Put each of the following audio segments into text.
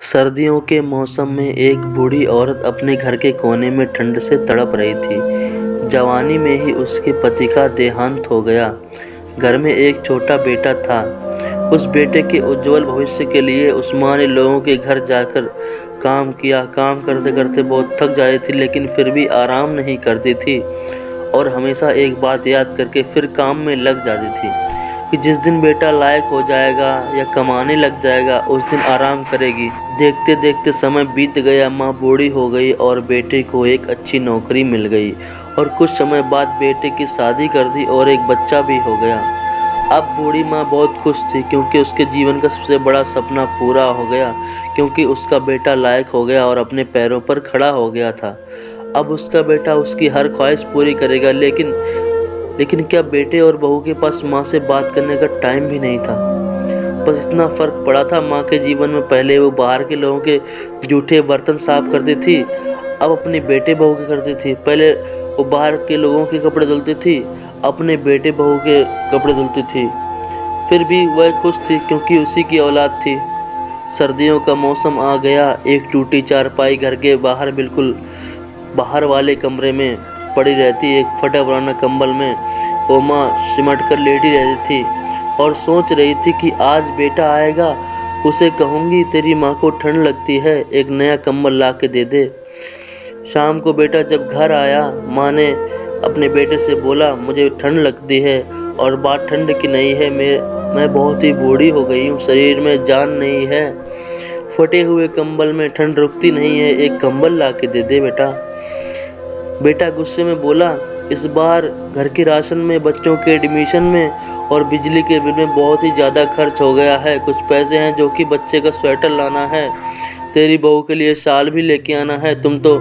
सर्दियों के मौसम में एक बूढ़ी औरत अपने घर के कोने में ठंड से तड़प रही थी। जवानी में ही उसके पति का देहांत हो गया। घर में एक छोटा बेटा था। उस बेटे के उज्जवल भविष्य के लिए उस्मा ने लोगों के घर जाकर काम किया। काम करते करते बहुत थक जाती थी, लेकिन फिर भी आराम नहीं करती थी और हमेशा एक बात याद करके फिर काम में लग जाती थी कि जिस दिन बेटा लायक हो जाएगा या कमाने लग जाएगा उस दिन आराम करेगी। देखते देखते समय बीत गया। माँ बूढ़ी हो गई और बेटे को एक अच्छी नौकरी मिल गई और कुछ समय बाद बेटे की शादी कर दी और एक बच्चा भी हो गया। अब बूढ़ी माँ बहुत खुश थी क्योंकि उसके जीवन का सबसे बड़ा सपना पूरा हो गया, क्योंकि उसका बेटा लायक हो गया और अपने पैरों पर खड़ा हो गया था। अब उसका बेटा उसकी हर ख्वाहिश पूरी करेगा। लेकिन क्या बेटे और बहू के पास माँ से बात करने का टाइम भी नहीं था। बस इतना फ़र्क पड़ा था माँ के जीवन में। पहले वो बाहर के लोगों के जूठे बर्तन साफ करती थी, अब अपने बेटे बहू के करती थी। पहले वो बाहर के लोगों के कपड़े धुलती थी, अपने बेटे बहू के कपड़े धुलती थी। फिर भी वह खुश थी क्योंकि उसी की औलाद थी। सर्दियों का मौसम आ गया। एक टूटी चारपाई घर के बाहर बिल्कुल बाहर वाले कमरे में पड़ी रहती। एक फटा पुराना कंबल में वो माँ सिमट कर लेटी रहती थी और सोच रही थी कि आज बेटा आएगा, उसे कहूँगी तेरी माँ को ठंड लगती है, एक नया कंबल ला के दे दे। शाम को बेटा जब घर आया, माँ ने अपने बेटे से बोला, मुझे ठंड लगती है और बात ठंड की नहीं है, मैं बहुत ही बूढ़ी हो गई हूँ, शरीर में जान नहीं है, फटे हुए कंबल में ठंड रुकती नहीं है, एक कंबल ला के दे दे बेटा। बेटा गुस्से में बोला, इस बार घर के राशन में, बच्चों के एडमिशन में और बिजली के बिल में बहुत ही ज़्यादा खर्च हो गया है। कुछ पैसे हैं जो कि बच्चे का स्वेटर लाना है, तेरी बहू के लिए शाल भी लेके आना है। तुम तो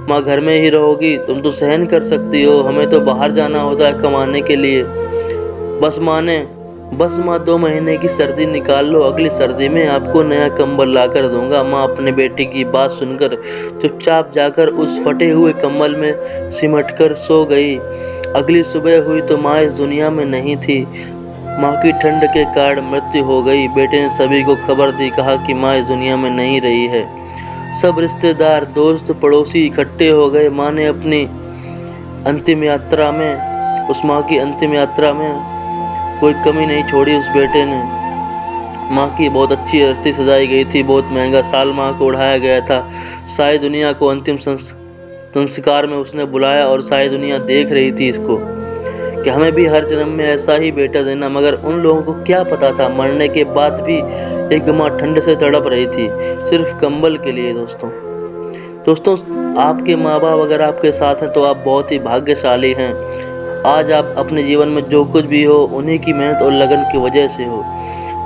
माँ घर में ही रहोगी, तुम तो सहन कर सकती हो, हमें तो बाहर जाना होता है कमाने के लिए। बस माँ 2 महीने की सर्दी निकाल लो, अगली सर्दी में आपको नया कंबल ला कर दूंगा। माँ अपने बेटे की बात सुनकर चुपचाप जाकर उस फटे हुए कंबल में सिमटकर सो गई। अगली सुबह हुई तो माँ इस दुनिया में नहीं थी। माँ की ठंड के कारण मृत्यु हो गई। बेटे ने सभी को खबर दी, कहा कि माँ इस दुनिया में नहीं रही है। सब रिश्तेदार, दोस्त, पड़ोसी इकट्ठे हो गए। माँ ने अपनी अंतिम यात्रा में, उस माँ की अंतिम यात्रा में कोई कमी नहीं छोड़ी उस बेटे ने। माँ की बहुत अच्छी अर्थी सजाई गई थी, बहुत महंगा साल माँ को उड़ाया गया था। सारी दुनिया को अंतिम संस्कार में उसने बुलाया और सारी दुनिया देख रही थी इसको कि हमें भी हर जन्म में ऐसा ही बेटा देना। मगर उन लोगों को क्या पता था, मरने के बाद भी एक माँ ठंड से तड़प रही थी, सिर्फ कंबल के लिए। दोस्तों, आपके माँ बाप अगर आपके साथ हैं तो आप बहुत ही भाग्यशाली हैं। आज आप अपने जीवन में जो कुछ भी हो, उन्हीं की मेहनत और लगन की वजह से हो।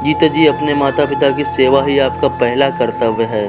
जीते जी अपने माता पिता की सेवा ही आपका पहला कर्तव्य है।